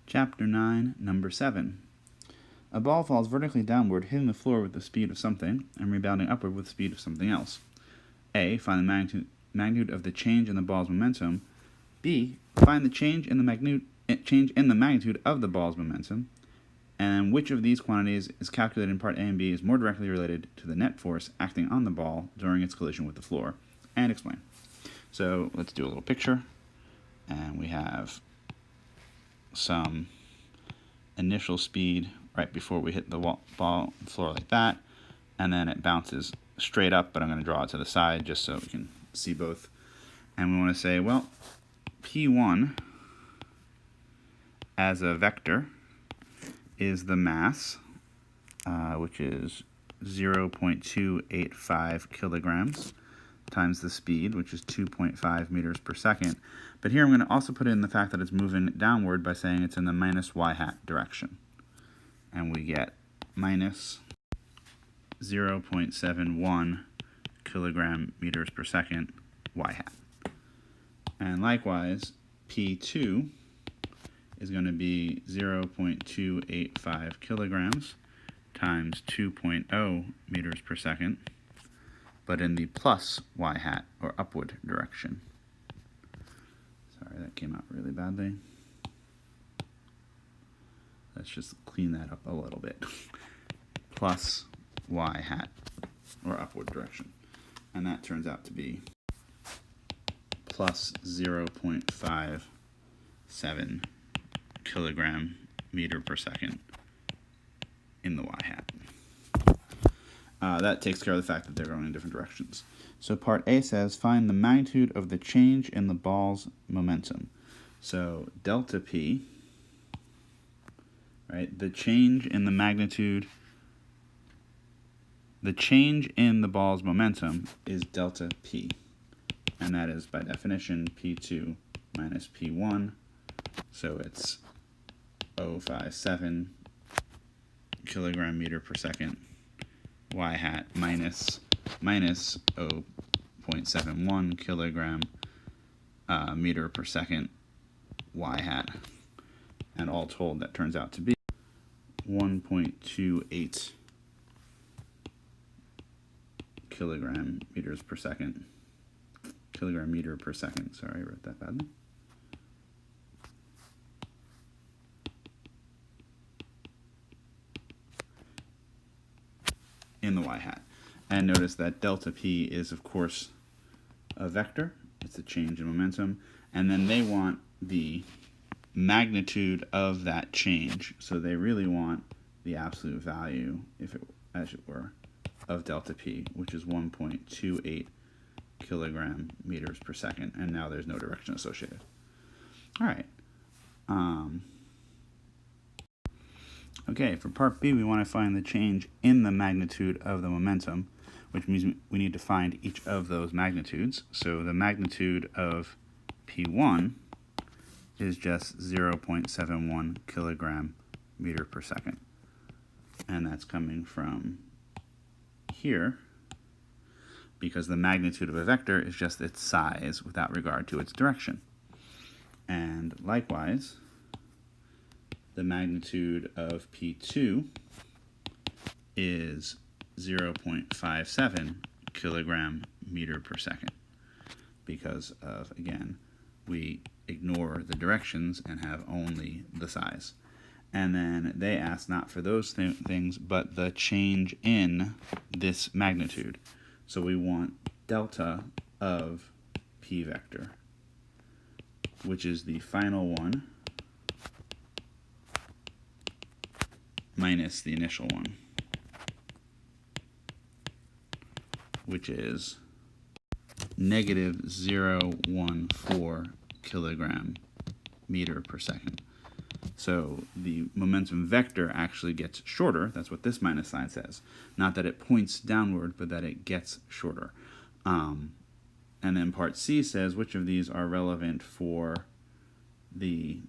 Chapter 9, Number 7. A ball falls vertically downward, hitting the floor with the speed of something, and rebounding upward with the speed of something else. A. Find the magnitude of the change in the ball's momentum. B. Find the change in the magnitude of the ball's momentum. And which of these quantities is calculated in part A and B is more directly related to the net force acting on the ball during its collision with the floor. And explain. So let's do a little picture. And we have some initial speed right before we hit the ball floor like that, and then it bounces straight up, but I'm going to draw it to the side just so we can see both. And we want to say, well, P1 as a vector is the mass, which is 0.285 kilograms, times the speed, which is 2.5 meters per second. But here I'm going to also put in the fact that it's moving downward by saying it's in the minus y hat direction. And we get minus 0.71 kilogram meters per second y hat. And likewise, P2 is going to be 0.285 kilograms times 2.0 meters per second, but in the plus y hat, or upward direction. Sorry, that came out really badly. Let's just clean that up a little bit. Plus y hat, or upward direction. And that turns out to be plus 0.57 kilogram meter per second in the y hat. That takes care of the fact that they're going in different directions. So part A says, find the magnitude of the change in the ball's momentum. So delta P, right, the change in the magnitude, the change in the ball's momentum is delta P. And that is, by definition, P2 minus P1. So it's 0.57 kilogram meter per second y hat minus 0.71 kilogram meter per second y hat. And all told, that turns out to be 1.28 kilogram meter per second. Sorry, I wrote that badly. In the y hat. And notice that delta P is, of course, a vector. It's a change in momentum. And then they want the magnitude of that change. So they really want the absolute value, as it were, of delta P, which is 1.28 kilogram meters per second. And now there's no direction associated. All right. Okay, for part B, we want to find the change in the magnitude of the momentum, which means we need to find each of those magnitudes. So the magnitude of P1 is just 0.71 kilogram meter per second. And that's coming from here, because the magnitude of a vector is just its size without regard to its direction. And likewise, the magnitude of P2 is 0.57 kilogram meter per second because of, again, we ignore the directions and have only the size. And then they ask not for those things, but the change in this magnitude. So we want delta of P vector, which is the final one minus the initial one, which is negative 0.14 kilogram meter per second. So the momentum vector actually gets shorter. That's what this minus sign says. Not that it points downward, but that it gets shorter. And then part C says which of these are relevant for the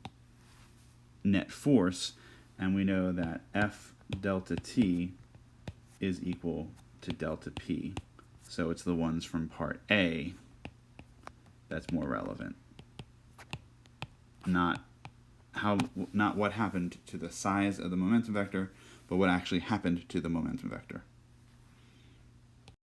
net force. And we know that F delta T is equal to delta P. So it's the ones from part A that's more relevant, not not what happened to the size of the momentum vector, but what actually happened to the momentum vector.